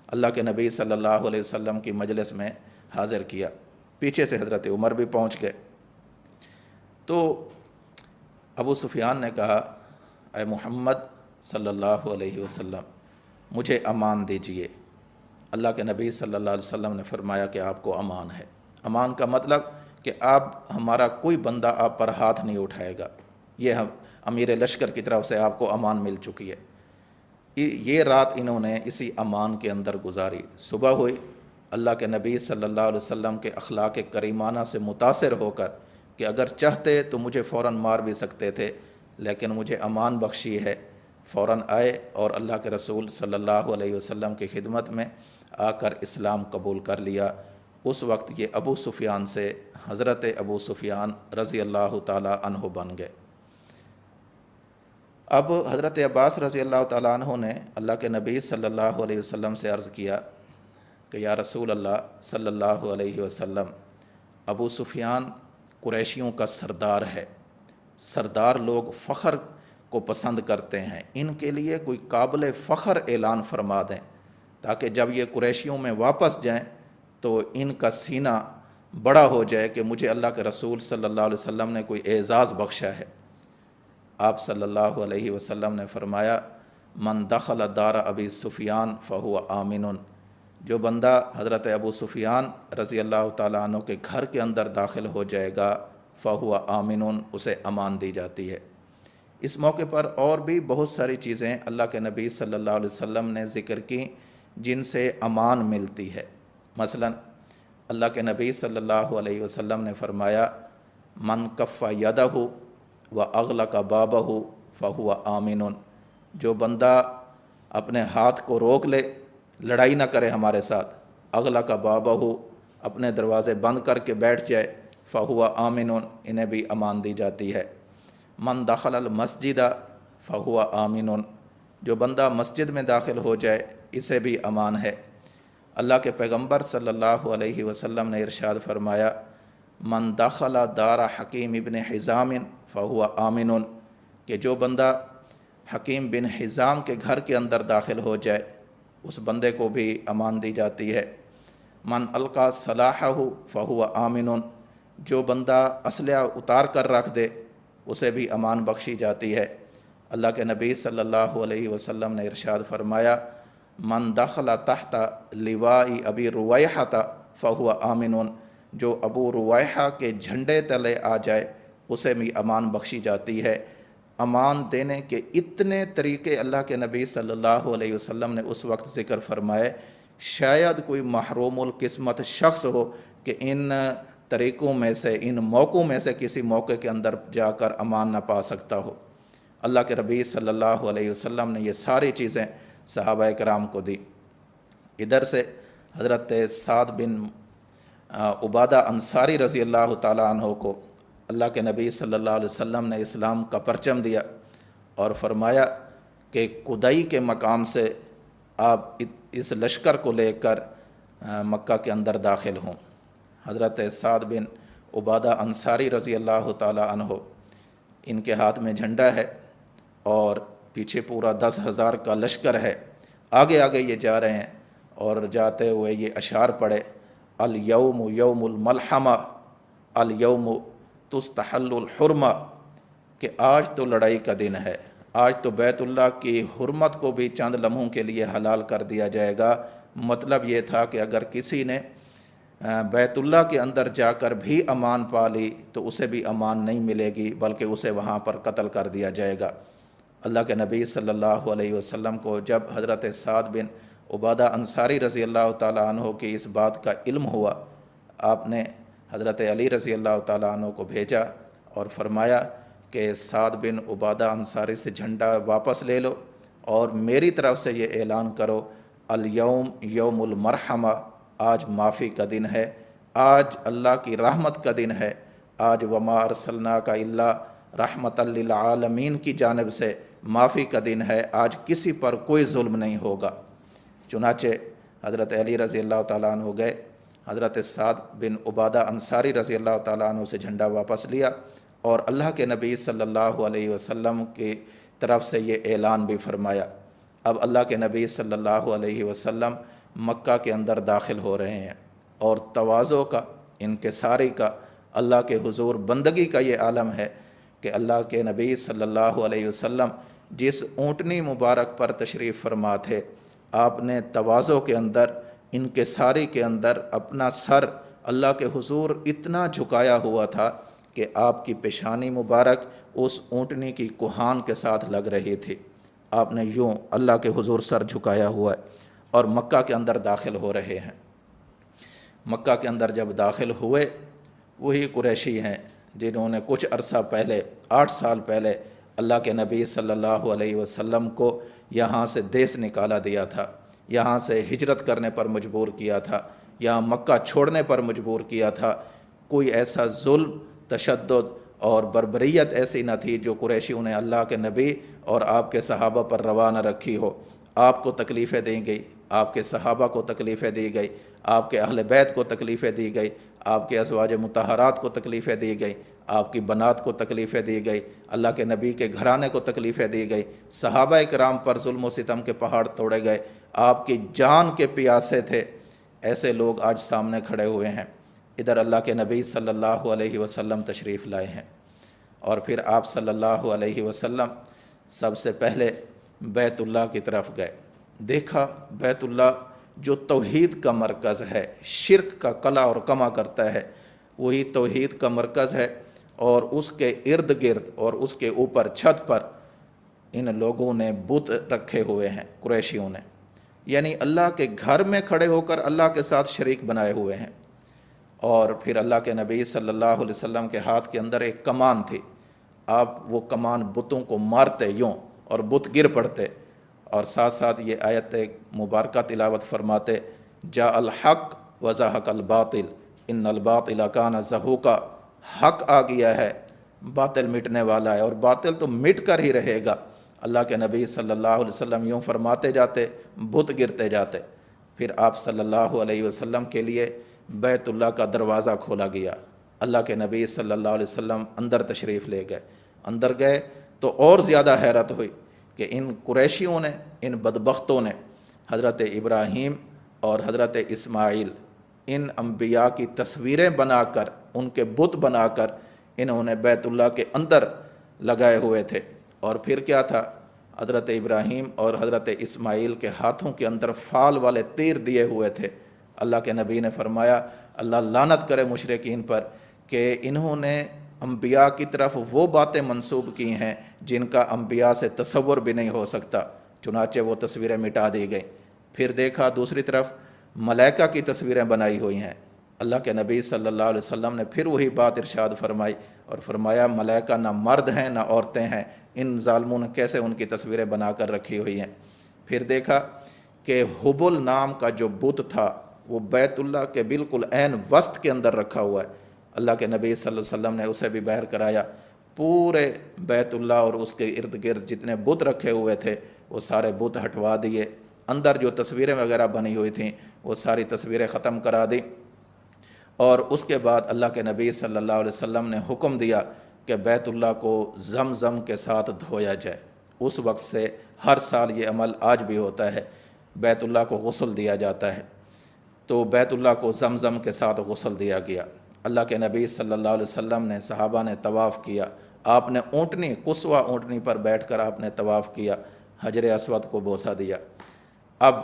اللہ کے نبی صلی اللہ علیہ وسلم کی مجلس میں حاضر کیا۔ پیچھے سے حضرت عمر بھی پہنچ گئے۔ تو ابو سفیان نے کہا اے محمد صلی اللہ علیہ وسلم مجھے امان دیجئے۔ اللہ کے نبی صلی اللہ علیہ وسلم نے فرمایا کہ آپ کو امان ہے۔ امان کا مطلب کہ آپ، ہمارا کوئی بندہ آپ پر ہاتھ نہیں اٹھائے گا، یہ امیر لشکر کی طرف سے آپ کو امان مل چکی ہے۔ یہ رات انہوں نے اسی امان کے اندر گزاری۔ صبح ہوئی، اللہ کے نبی صلی اللہ علیہ وسلم کے اخلاق کریمانہ سے متاثر ہو کر کہ اگر چاہتے تو مجھے فوراً مار بھی سکتے تھے، لیکن مجھے امان بخشی ہے، فوراً آئے اور اللہ کے رسول صلی اللہ علیہ وسلم کی خدمت میں آ کر اسلام قبول کر لیا۔ اس وقت یہ ابو سفیان سے حضرت ابو سفیان رضی اللہ تعالیٰ عنہ بن گئے۔ اب حضرت عباس رضی اللہ تعالیٰ عنہ نے اللہ کے نبی صلی اللہ علیہ وسلم سے عرض کیا کہ یا رسول اللہ صلی اللہ علیہ وسلم، ابو سفیان قریشیوں کا سردار ہے، سردار لوگ فخر کو پسند کرتے ہیں، ان کے لیے کوئی قابل فخر اعلان فرما دیں تاکہ جب یہ قریشیوں میں واپس جائیں تو ان کا سینہ بڑا ہو جائے کہ مجھے اللہ کے رسول صلی اللہ علیہ وسلم نے کوئی اعزاز بخشا ہے۔ آپ صلی اللہ علیہ وسلم نے فرمایا من دخل دار ابی سفیان فہو آمن، جو بندہ حضرت ابو سفیان رضی اللہ تعالیٰ عنہ کے گھر کے اندر داخل ہو جائے گا فہو آمن، اسے امان دی جاتی ہے۔ اس موقع پر اور بھی بہت ساری چیزیں اللہ کے نبی صلی اللہ علیہ وسلم نے ذکر کی جن سے امان ملتی ہے۔ مثلا اللہ کے نبی صلی اللہ علیہ وسلم نے فرمایا من کف یدہ و اغلق بابہ فہو آمن، جو بندہ اپنے ہاتھ کو روک لے، لڑائی نہ کرے ہمارے ساتھ، اغلق بابہ، اپنے دروازے بند کر کے بیٹھ جائے، فہو آمن، انہیں بھی امان دی جاتی ہے۔ من دخل المسجد فہو آمن، جو بندہ مسجد میں داخل ہو جائے اسے بھی امان ہے۔ اللہ کے پیغمبر صلی اللہ علیہ وسلم نے ارشاد فرمایا من دخل دار حکیم ابن حزام فہو آمن، کہ جو بندہ حکیم بن حزام کے گھر کے اندر داخل ہو جائے اس بندے کو بھی امان دی جاتی ہے۔ من القا سلاحہ فہو آمن، جو بندہ اسلحہ اتار کر رکھ دے اسے بھی امان بخشی جاتی ہے۔ اللہ کے نبی صلی اللہ علیہ وسلم نے ارشاد فرمایا من دخل تحت لواء ابی رویحہ فہو آمن، جو ابو رویحہ کے جھنڈے تلے آ جائے اسے بھی امان بخشی جاتی ہے۔ امان دینے کے اتنے طریقے اللہ کے نبی صلی اللہ علیہ وسلم نے اس وقت ذکر فرمائے، شاید کوئی محروم القسمت شخص ہو کہ ان طریقوں میں سے، ان موقعوں میں سے کسی موقع کے اندر جا کر امان نہ پا سکتا ہو۔ اللہ کے نبی صلی اللہ علیہ وسلم نے یہ ساری چیزیں صحابہ کرام کو دی۔ ادھر سے حضرت سعد بن عبادہ انصاری رضی اللہ تعالیٰ عنہ کو اللہ کے نبی صلی اللہ علیہ وسلم نے اسلام کا پرچم دیا اور فرمایا کہ قدئی کے مقام سے آپ اس لشکر کو لے کر مکہ کے اندر داخل ہوں۔ حضرت سعد بن عبادہ انصاری رضی اللہ تعالیٰ عنہ، ان کے ہاتھ میں جھنڈا ہے اور پیچھے پورا 10,000 کا لشکر ہے، آگے آگے یہ جا رہے ہیں اور جاتے ہوئے یہ اشعار پڑھے الیوم یوم الملحمہ، الیوم تستحل الحرمہ کہ آج تو لڑائی کا دن ہے، آج تو بیت اللہ کی حرمت کو بھی چند لمحوں کے لیے حلال کر دیا جائے گا۔ مطلب یہ تھا کہ اگر کسی نے بیت اللہ کے اندر جا کر بھی امان پا لی تو اسے بھی امان نہیں ملے گی، بلکہ اسے وہاں پر قتل کر دیا جائے گا۔ اللہ کے نبی صلی اللہ علیہ وسلم کو جب حضرت سعد بن عبادہ انصاری رضی اللہ تعالیٰ عنہ کی اس بات کا علم ہوا، آپ نے حضرت علی رضی اللہ تعالیٰ عنہ کو بھیجا اور فرمایا کہ سعد بن عبادہ انصاری سے جھنڈا واپس لے لو اور میری طرف سے یہ اعلان کرو، الیوم یوم المرحمہ، آج معافی کا دن ہے، آج اللہ کی رحمت کا دن ہے، آج وما ارسلناک الا رحمۃ للعالمین کی جانب سے معافی کا دن ہے، آج کسی پر کوئی ظلم نہیں ہوگا۔ چنانچہ حضرت علی رضی اللہ تعالیٰ عنہ گئے، حضرت سعد بن عبادہ انصاری رضی اللہ تعالیٰ عنہ سے جھنڈا واپس لیا اور اللہ کے نبی صلی اللہ علیہ وسلم کی طرف سے یہ اعلان بھی فرمایا۔ اب اللہ کے نبی صلی اللہ علیہ وسلم مکہ کے اندر داخل ہو رہے ہیں اور تواضع کا، انکساری کا، اللہ کے حضور بندگی کا یہ عالم ہے کہ اللہ کے نبی صلی اللہ علیہ وسلم جس اونٹنی مبارک پر تشریف فرما تھے، آپ نے تواضع کے اندر، انکساری کے اندر اپنا سر اللہ کے حضور اتنا جھکایا ہوا تھا کہ آپ کی پیشانی مبارک اس اونٹنی کی کوہان کے ساتھ لگ رہی تھی۔ آپ نے یوں اللہ کے حضور سر جھکایا ہوا ہے اور مکہ کے اندر داخل ہو رہے ہیں۔ مکہ کے اندر جب داخل ہوئے، وہی قریشی ہیں جنہوں نے کچھ عرصہ پہلے، 8 سال پہلے اللہ کے نبی صلی اللہ علیہ وسلم کو یہاں سے دیس نکالا دیا تھا، یہاں سے ہجرت کرنے پر مجبور کیا تھا، یہاں مکہ چھوڑنے پر مجبور کیا تھا۔ کوئی ایسا ظلم، تشدد اور بربریت ایسی نہ تھی جو قریشیوں نے اللہ کے نبی اور آپ کے صحابہ پر روا نہ رکھی ہو۔ آپ کو تکلیفیں دی گئی، آپ کے صحابہ کو تکلیفیں دی گئی، آپ کے اہل بیت کو تکلیفیں دی گئی، آپ کے ازواج مطہرات کو تکلیفیں دی گئی، آپ کی بنات کو تکلیفیں دی گئی، اللہ کے نبی کے گھرانے کو تکلیفیں دی گئی، صحابہ کرام پر ظلم و ستم کے پہاڑ توڑے گئے، آپ کی جان کے پیاسے تھے۔ ایسے لوگ آج سامنے کھڑے ہوئے ہیں، ادھر اللہ کے نبی صلی اللہ علیہ وسلم تشریف لائے ہیں، اور پھر آپ صلی اللہ علیہ وسلم سب سے پہلے بیت اللہ کی طرف گئے۔ دیکھا بیت اللہ جو توحید کا مرکز ہے، شرک کا قلع اور کما کرتا ہے، وہی توحید کا مرکز ہے، اور اس کے ارد گرد اور اس کے اوپر چھت پر ان لوگوں نے بت رکھے ہوئے ہیں، قریشیوں نے، یعنی اللہ کے گھر میں کھڑے ہو کر اللہ کے ساتھ شریک بنائے ہوئے ہیں۔ اور پھر اللہ کے نبی صلی اللہ علیہ وسلم کے ہاتھ کے اندر ایک کمان تھی، آپ وہ کمان بتوں کو مارتے یوں اور بت گر پڑتے، اور ساتھ ساتھ یہ آیت مبارکہ تلاوت فرماتے، جاء الحق وزہق الباطل ان الباطل کان زہوقا، حق آ گیا ہے، باطل مٹنے والا ہے، اور باطل تو مٹ کر ہی رہے گا۔ اللہ کے نبی صلی اللہ علیہ وسلم یوں فرماتے جاتے، بت گرتے جاتے۔ پھر آپ صلی اللہ علیہ وسلم کے لیے بیت اللہ کا دروازہ کھولا گیا، اللہ کے نبی صلی اللہ علیہ وسلم اندر تشریف لے گئے۔ اندر گئے تو اور زیادہ حیرت ہوئی کہ ان قریشیوں نے، ان بدبختوں نے حضرت ابراہیم اور حضرت اسماعیل، ان انبیاء کی تصویریں بنا کر، ان کے بت بنا کر انہوں نے بیت اللہ کے اندر لگائے ہوئے تھے۔ اور پھر کیا تھا، حضرت ابراہیم اور حضرت اسماعیل کے ہاتھوں کے اندر فال والے تیر دیے ہوئے تھے۔ اللہ کے نبی نے فرمایا، اللہ لعنت کرے مشرکین پر کہ انہوں نے انبیاء کی طرف وہ باتیں منسوب کی ہیں جن کا انبیاء سے تصور بھی نہیں ہو سکتا۔ چنانچہ وہ تصویریں مٹا دی گئیں۔ پھر دیکھا دوسری طرف ملائکہ کی تصویریں بنائی ہوئی ہیں۔ اللہ کے نبی صلی اللہ علیہ وسلم نے پھر وہی بات ارشاد فرمائی اور فرمایا، ملائکہ نہ مرد ہیں نہ عورتیں ہیں، ان ظالموں نے کیسے ان کی تصویریں بنا کر رکھی ہوئی ہیں۔ پھر دیکھا کہ حبل نام کا جو بت تھا وہ بیت اللہ کے بالکل عین وسط کے اندر رکھا ہوا ہے۔ اللہ کے نبی صلی اللہ علیہ وسلم نے اسے بھی باہر کرایا۔ پورے بیت اللہ اور اس کے ارد گرد جتنے بت رکھے ہوئے تھے وہ سارے بت ہٹوا دیے، اندر جو تصویریں وغیرہ بنی ہوئی تھیں وہ ساری تصویریں ختم کرا دی، اور اس کے بعد اللہ کے نبی صلی اللہ علیہ وسلم نے حکم دیا کہ بیت اللہ کو زمزم کے ساتھ دھویا جائے۔ اس وقت سے ہر سال یہ عمل آج بھی ہوتا ہے، بیت اللہ کو غسل دیا جاتا ہے۔ تو بیت اللہ کو زمزم کے ساتھ غسل دیا گیا، اللہ کے نبی صلی اللہ علیہ وسلم نے، صحابہ نے طواف کیا، آپ نے اونٹنی، قصوہ اونٹنی پر بیٹھ کر آپ نے طواف کیا، حجر اسود کو بوسہ دیا۔ اب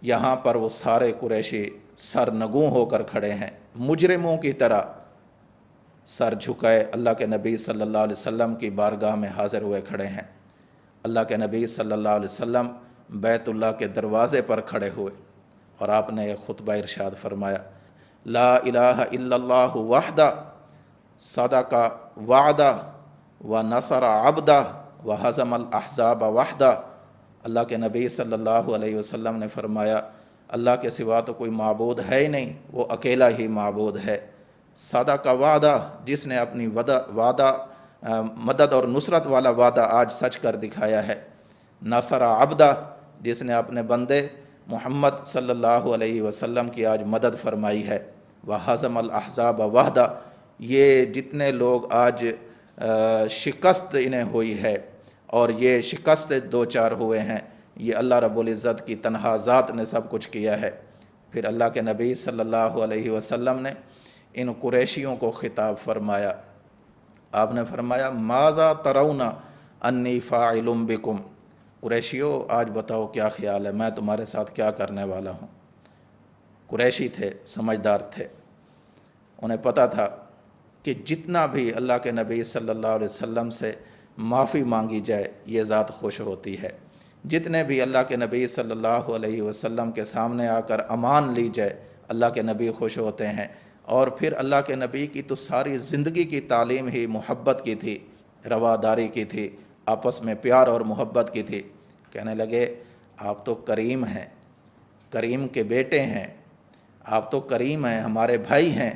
یہاں پر وہ سارے قریشی سرنگوں ہو کر کھڑے ہیں، مجرموں کی طرح سر جھکائے اللہ کے نبی صلی اللہ علیہ وسلم کی بارگاہ میں حاضر ہوئے کھڑے ہیں۔ اللہ کے نبی صلی اللہ علیہ وسلم بیت اللہ کے دروازے پر کھڑے ہوئے اور آپ نے ایک خطبہ ارشاد فرمایا، لا الہ الا اللہ وحدہ صدق وعدہ ونصر عبدہ وہزم الاحزاب وحدہ۔ اللہ کے نبی صلی اللہ علیہ وسلم نے فرمایا، اللہ کے سوا تو کوئی معبود ہے ہی نہیں، وہ اکیلا ہی معبود ہے۔ صدق وعدہ، جس نے اپنی وعدہ مدد اور نصرت والا وعدہ آج سچ کر دکھایا ہے۔ نصر عبدہ، جس نے اپنے بندے محمد صلی اللہ علیہ وسلم کی آج مدد فرمائی ہے۔ وہزم الاحزاب وحدہ، یہ جتنے لوگ آج شکست انہیں ہوئی ہے اور یہ شکست دو چار ہوئے ہیں، یہ اللہ رب العزت کی تنہا ذات نے سب کچھ کیا ہے۔ پھر اللہ کے نبی صلی اللہ علیہ وسلم نے ان قریشیوں کو خطاب فرمایا، آپ نے فرمایا، ماذا ترون انی فاعل بکم، قریشیوں آج بتاؤ کیا خیال ہے، میں تمہارے ساتھ کیا کرنے والا ہوں۔ قریشی تھے، سمجھدار تھے، انہیں پتہ تھا کہ جتنا بھی اللہ کے نبی صلی اللہ علیہ وسلم سے معافی مانگی جائے یہ ذات خوش ہوتی ہے، جتنے بھی اللہ کے نبی صلی اللہ علیہ وسلم کے سامنے آ کر امان لی جائے اللہ کے نبی خوش ہوتے ہیں۔ اور پھر اللہ کے نبی کی تو ساری زندگی کی تعلیم ہی محبت کی تھی، رواداری کی تھی، آپس میں پیار اور محبت کی تھی۔ کہنے لگے، آپ تو کریم ہیں، کریم کے بیٹے ہیں، آپ تو کریم ہیں، ہمارے بھائی ہیں۔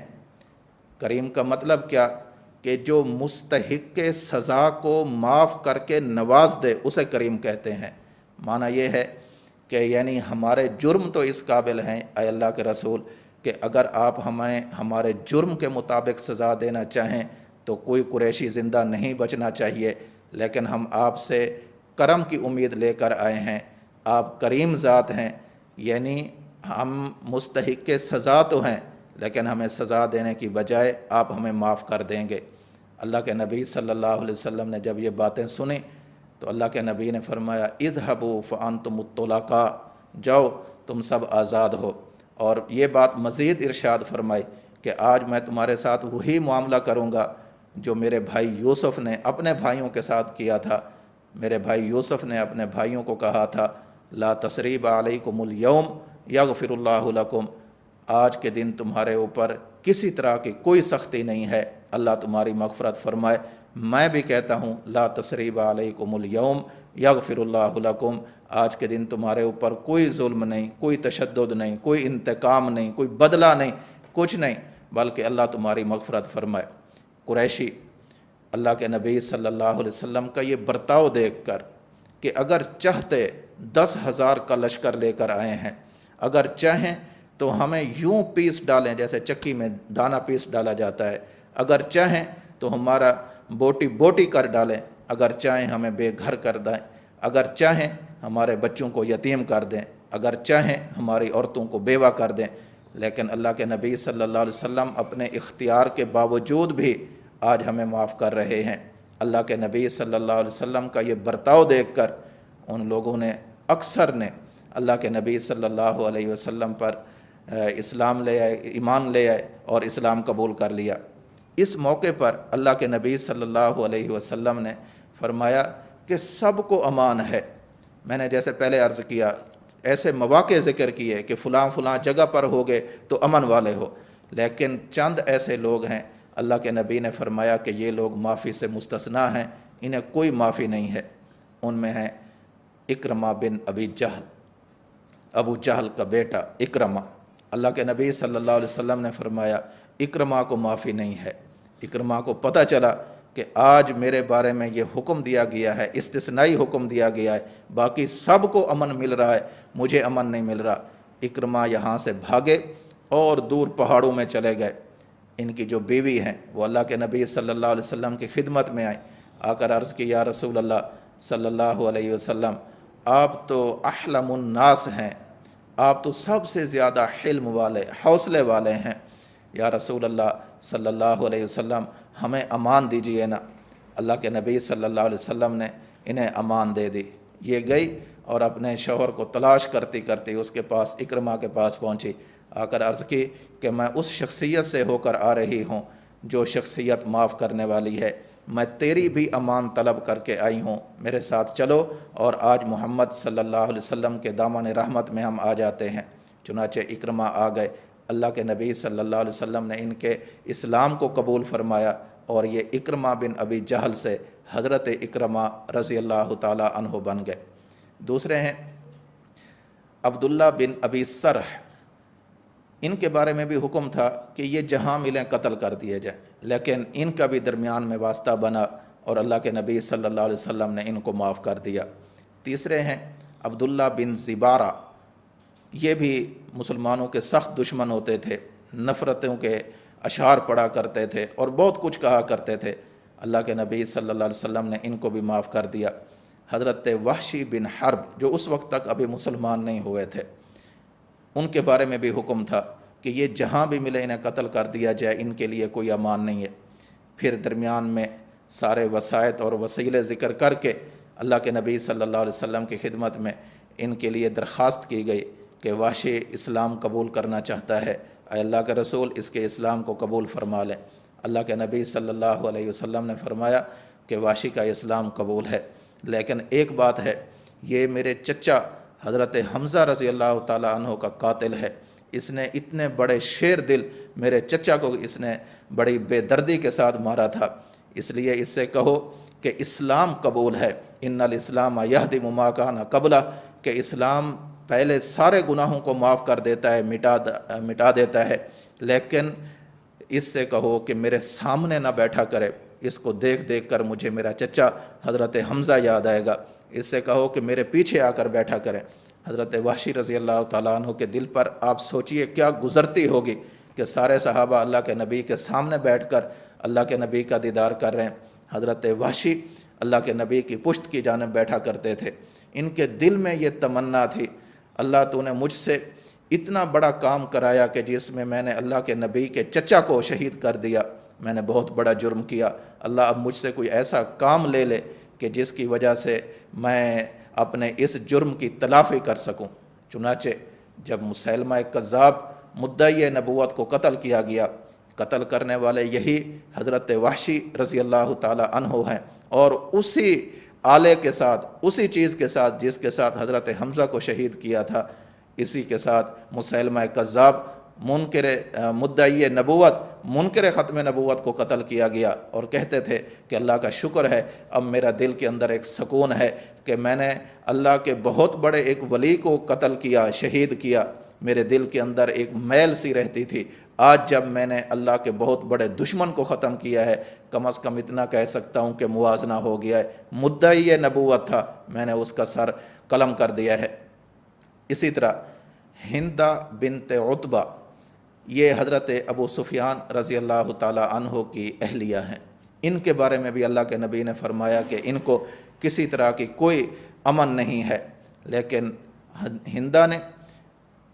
کریم کا مطلب کیا؟ کہ جو مستحق کے سزا کو معاف کر کے نواز دے اسے کریم کہتے ہیں۔ معنی یہ ہے کہ یعنی ہمارے جرم تو اس قابل ہیں اے اللہ کے رسول کہ اگر آپ ہمیں ہمارے جرم کے مطابق سزا دینا چاہیں تو کوئی قریشی زندہ نہیں بچنا چاہیے، لیکن ہم آپ سے کرم کی امید لے کر آئے ہیں، آپ کریم ذات ہیں، یعنی ہم مستحق کے سزا تو ہیں لیکن ہمیں سزا دینے کی بجائے آپ ہمیں معاف کر دیں گے۔ اللہ کے نبی صلی اللہ علیہ وسلم نے جب یہ باتیں سنیں تو اللہ کے نبی نے فرمایا، اذهبوا فانتم الطلقاء، جاؤ تم سب آزاد ہو۔ اور یہ بات مزید ارشاد فرمائی کہ آج میں تمہارے ساتھ وہی معاملہ کروں گا جو میرے بھائی یوسف نے اپنے بھائیوں کے ساتھ کیا تھا۔ میرے بھائی یوسف نے اپنے بھائیوں کو کہا تھا، لا تثریب علیکم الیوم یغفر اللہ لکم، آج کے دن تمہارے اوپر کسی طرح کی کوئی سختی نہیں ہے، اللہ تمہاری مغفرت فرمائے۔ میں بھی کہتا ہوں، لا تثریب علیکم الیوم یغفر اللہ لکم، آج کے دن تمہارے اوپر کوئی ظلم نہیں، کوئی تشدد نہیں، کوئی انتقام نہیں، کوئی بدلہ نہیں، کچھ نہیں، بلکہ اللہ تمہاری مغفرت فرمائے۔ قریشی اللہ کے نبی صلی اللہ علیہ وسلم کا یہ برتاؤ دیکھ کر کہ اگر چاہتے 10,000 کا لشکر لے کر آئے ہیں، اگر چاہیں تو ہمیں یوں پیس ڈالیں جیسے چکی میں دانہ پیس ڈالا جاتا ہے، اگر چاہیں تو ہمارا بوٹی بوٹی کر ڈالیں، اگر چاہیں ہمیں بے گھر کر دیں، اگر چاہیں ہمارے بچوں کو یتیم کر دیں، اگر چاہیں ہماری عورتوں کو بیوہ کر دیں، لیکن اللہ کے نبی صلی اللہ علیہ وسلم اپنے اختیار کے باوجود بھی آج ہمیں معاف کر رہے ہیں۔ اللہ کے نبی صلی اللہ علیہ وسلم کا یہ برتاؤ دیکھ کر ان لوگوں نے، اکثر نے اللہ کے نبی صلی اللہ علیہ وسلم پر اسلام لے آئے، ایمان لے آئے اور اسلام قبول کر لیا۔ اس موقع پر اللہ کے نبی صلی اللہ علیہ وسلم نے فرمایا کہ سب کو امان ہے۔ میں نے جیسے پہلے عرض کیا، ایسے مواقع ذکر کیے کہ فلاں فلاں جگہ پر ہو گئے تو امن والے ہو، لیکن چند ایسے لوگ ہیں اللہ کے نبی نے فرمایا کہ یہ لوگ معافی سے مستثنیٰ ہیں، انہیں کوئی معافی نہیں ہے۔ ان میں ہیں اکرمہ بن ابی جہل، ابو جہل کا بیٹا اکرمہ۔ اللہ کے نبی صلی اللہ علیہ وسلم نے فرمایا اکرمہ کو معافی نہیں ہے۔ اکرمہ کو پتہ چلا کہ آج میرے بارے میں یہ حکم دیا گیا ہے، استثنائی حکم دیا گیا ہے، باقی سب کو امن مل رہا ہے، مجھے امن نہیں مل رہا۔ اکرمہ یہاں سے بھاگے اور دور پہاڑوں میں چلے گئے۔ ان کی جو بیوی ہیں وہ اللہ کے نبی صلی اللہ علیہ وسلم کی خدمت میں آئیں، آ کر عرض کی، یا رسول اللہ صلی اللہ علیہ وسلم، آپ تو احلم الناس ہیں، آپ تو سب سے زیادہ حلم والے، حوصلے والے ہیں، یا رسول اللہ صلی اللہ علیہ وسلم ہمیں امان دیجیے نا۔ اللہ کے نبی صلی اللہ علیہ وسلم نے انہیں امان دے دی۔ یہ گئی اور اپنے شوہر کو تلاش کرتی کرتی اس کے پاس، اکرمہ کے پاس پہنچی، آ کر عرض کی کہ میں اس شخصیت سے ہو کر آ رہی ہوں جو شخصیت معاف کرنے والی ہے، میں تیری بھی امان طلب کر کے آئی ہوں، میرے ساتھ چلو اور آج محمد صلی اللہ علیہ وسلم کے دامن رحمت میں ہم آ جاتے ہیں۔ چنانچہ اکرمہ آ گئے، اللہ کے نبی صلی اللہ علیہ وسلم نے ان کے اسلام کو قبول فرمایا، اور یہ اکرمہ بن ابی جہل سے حضرت اکرمہ رضی اللہ تعالی عنہ بن گئے۔ دوسرے ہیں عبداللہ بن ابی سرح، ان کے بارے میں بھی حکم تھا کہ یہ جہاں ملیں قتل کر دیے جائیں، لیکن ان کا بھی درمیان میں واسطہ بنا اور اللہ کے نبی صلی اللہ علیہ وسلم نے ان کو معاف کر دیا۔ تیسرے ہیں عبداللہ بن زبارہ، یہ بھی مسلمانوں کے سخت دشمن ہوتے تھے، نفرتوں کے اشعار پڑھا کرتے تھے اور بہت کچھ کہا کرتے تھے۔ اللہ کے نبی صلی اللہ علیہ وسلم نے ان کو بھی معاف کر دیا۔ حضرت وحشی بن حرب، جو اس وقت تک ابھی مسلمان نہیں ہوئے تھے، ان کے بارے میں بھی حکم تھا کہ یہ جہاں بھی ملے انہیں قتل کر دیا جائے، ان کے لیے کوئی امان نہیں ہے۔ پھر درمیان میں سارے وسائط اور وسیلے ذکر کر کے اللہ کے نبی صلی اللہ علیہ وسلم کی خدمت میں ان کے لیے درخواست کی گئی کہ وحشی اسلام قبول کرنا چاہتا ہے، اے اللہ کے رسول اس کے اسلام کو قبول فرما لیں۔ اللہ کے نبی صلی اللہ علیہ وسلم نے فرمایا کہ وحشی کا اسلام قبول ہے، لیکن ایک بات ہے، یہ میرے چچا حضرت حمزہ رضی اللہ تعالیٰ عنہ کا قاتل ہے، اس نے اتنے بڑے شیر دل میرے چچا کو اس نے بڑی بے دردی کے ساتھ مارا تھا، اس لیے اس سے کہو کہ اسلام قبول ہے۔ ان الاسلام یہدم ما کان قبلہ، کہ اسلام پہلے سارے گناہوں کو معاف کر دیتا ہے، مٹا دیتا ہے، لیکن اس سے کہو کہ میرے سامنے نہ بیٹھا کرے، اس کو دیکھ دیکھ کر مجھے میرا چچا حضرت حمزہ یاد آئے گا، اس سے کہو کہ میرے پیچھے آ کر بیٹھا کرے۔ حضرت وحشی رضی اللہ تعالیٰ عنہ کے دل پر آپ سوچئے کیا گزرتی ہوگی کہ سارے صحابہ اللہ کے نبی کے سامنے بیٹھ کر اللہ کے نبی کا دیدار کر رہے ہیں، حضرت وحشی اللہ کے نبی کی پشت کی جانب بیٹھا کرتے تھے۔ ان کے دل میں یہ تمنا تھی، اللہ تو نے مجھ سے اتنا بڑا کام کرایا کہ جس میں میں نے اللہ کے نبی کے چچا کو شہید کر دیا، میں نے بہت بڑا جرم کیا، اللہ اب مجھ سے کوئی ایسا کام لے لے کہ جس کی وجہ سے میں اپنے اس جرم کی تلافی کر سکوں۔ چنانچہ جب مسیلمہ کذاب مدعی نبوت کو قتل کیا گیا، قتل کرنے والے یہی حضرت وحشی رضی اللہ تعالی عنہ ہیں، اور اسی آلے کے ساتھ، اسی چیز کے ساتھ جس کے ساتھ حضرت حمزہ کو شہید کیا تھا، اسی کے ساتھ مسیلمہ کذاب منکر مدعی نبوت، منکر ختم نبوت کو قتل کیا گیا، اور کہتے تھے کہ اللہ کا شکر ہے اب میرا دل کے اندر ایک سکون ہے کہ میں نے اللہ کے بہت بڑے ایک ولی کو قتل کیا، شہید کیا، میرے دل کے اندر ایک میل سی رہتی تھی، آج جب میں نے اللہ کے بہت بڑے دشمن کو ختم کیا ہے، کم از کم اتنا کہہ سکتا ہوں کہ موازنہ ہو گیا ہے، مدعی نبوت تھا، میں نے اس کا سر قلم کر دیا ہے۔ اسی طرح ہندہ بنت عتبہ، یہ حضرت ابو سفیان رضی اللہ تعالی عنہ کی اہلیہ ہیں، ان کے بارے میں بھی اللہ کے نبی نے فرمایا کہ ان کو کسی طرح کی کوئی امن نہیں ہے، لیکن ہندہ نے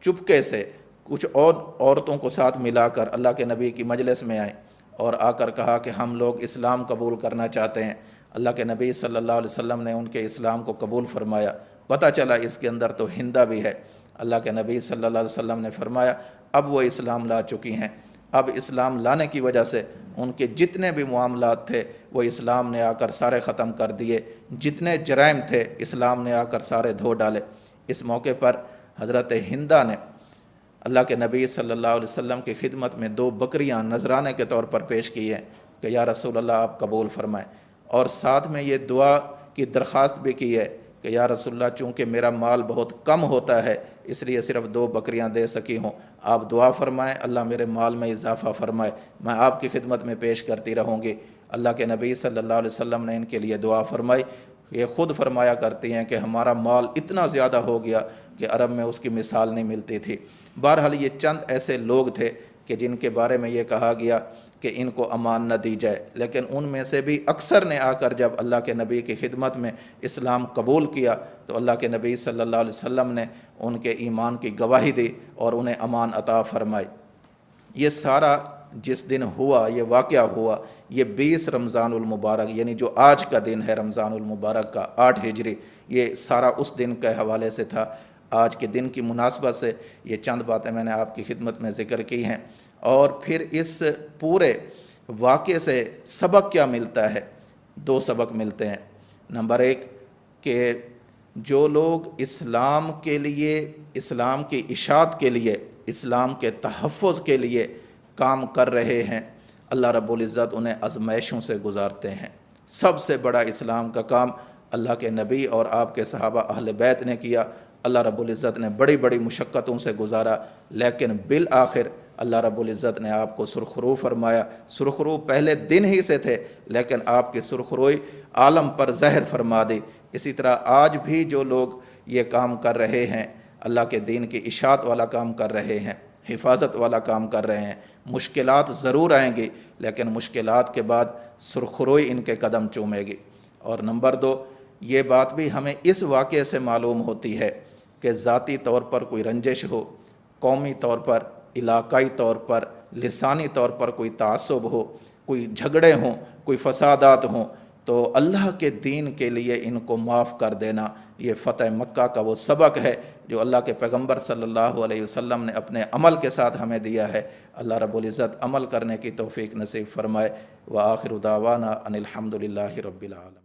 چپکے سے کچھ اور عورتوں کو ساتھ ملا کر اللہ کے نبی کی مجلس میں آئے اور آ کر کہا کہ ہم لوگ اسلام قبول کرنا چاہتے ہیں۔ اللہ کے نبی صلی اللہ علیہ وسلم نے ان کے اسلام کو قبول فرمایا، پتہ چلا اس کے اندر تو ہندہ بھی ہے۔ اللہ کے نبی صلی اللہ علیہ وسلم نے فرمایا اب وہ اسلام لا چکی ہیں، اب اسلام لانے کی وجہ سے ان کے جتنے بھی معاملات تھے وہ اسلام نے آ کر سارے ختم کر دیے، جتنے جرائم تھے اسلام نے آ کر سارے دھو ڈالے۔ اس موقع پر حضرت ہندہ نے اللہ کے نبی صلی اللہ علیہ وسلم کی خدمت میں 2 بکریاں نذرانے کے طور پر پیش کی ہیں کہ یا رسول اللہ آپ قبول فرمائیں، اور ساتھ میں یہ دعا کی درخواست بھی کی ہے کہ یا رسول اللہ چونکہ میرا مال بہت کم ہوتا ہے اس لیے صرف 2 بکریاں دے سکی ہوں، آپ دعا فرمائیں اللہ میرے مال میں اضافہ فرمائے، میں آپ کی خدمت میں پیش کرتی رہوں گی۔ اللہ کے نبی صلی اللہ علیہ وسلم نے ان کے لیے دعا فرمائی۔ یہ خود فرمایا کرتی ہیں کہ ہمارا مال اتنا زیادہ ہو گیا کہ عرب میں اس کی مثال نہیں ملتی تھی۔ بہرحال یہ چند ایسے لوگ تھے کہ جن کے بارے میں یہ کہا گیا کہ ان کو امان نہ دی جائے، لیکن ان میں سے بھی اکثر نے آ کر جب اللہ کے نبی کی خدمت میں اسلام قبول کیا تو اللہ کے نبی صلی اللہ علیہ وسلم نے ان کے ایمان کی گواہی دی اور انہیں امان عطا فرمائی۔ یہ سارا جس دن ہوا، یہ واقعہ ہوا، یہ 20 رمضان المبارک یعنی جو آج کا دن ہے رمضان المبارک کا 8 ہجری، یہ سارا اس دن کے حوالے سے تھا۔ آج کے دن کی مناسبت سے یہ چند باتیں میں نے آپ کی خدمت میں ذکر کی ہیں۔ اور پھر اس پورے واقعے سے سبق کیا ملتا ہے؟ 2 سبق ملتے ہیں۔ نمبر 1 کہ جو لوگ اسلام کے لیے، اسلام کی اشاعت کے لیے، اسلام کے تحفظ کے لیے کام کر رہے ہیں، اللہ رب العزت انہیں آزمائشوں سے گزارتے ہیں۔ سب سے بڑا اسلام کا کام اللہ کے نبی اور آپ کے صحابہ اہل بیت نے کیا۔ اللہ رب العزت نے بڑی بڑی مشقتوں سے گزارا، لیکن بالآخر اللہ رب العزت نے آپ کو سرخرو فرمایا۔ سرخرو پہلے دن ہی سے تھے، لیکن آپ کی سرخروئی عالم پر زہر فرما دی۔ اسی طرح آج بھی جو لوگ یہ کام کر رہے ہیں، اللہ کے دین کی اشاعت والا کام کر رہے ہیں، حفاظت والا کام کر رہے ہیں، مشکلات ضرور آئیں گی، لیکن مشکلات کے بعد سرخروئی ان کے قدم چومے گی۔ اور نمبر 2، یہ بات بھی ہمیں اس واقعے سے معلوم ہوتی ہے کہ ذاتی طور پر کوئی رنجش ہو، قومی طور پر، علاقائی طور پر، لسانی طور پر کوئی تعصب ہو، کوئی جھگڑے ہوں، کوئی فسادات ہوں، تو اللہ کے دین کے لیے ان کو معاف کر دینا، یہ فتح مکہ کا وہ سبق ہے جو اللہ کے پیغمبر صلی اللہ علیہ وسلم نے اپنے عمل کے ساتھ ہمیں دیا ہے۔ اللہ رب العزت عمل کرنے کی توفیق نصیب فرمائے۔ وآخر دعوانا ان الحمد للہ رب العالمین۔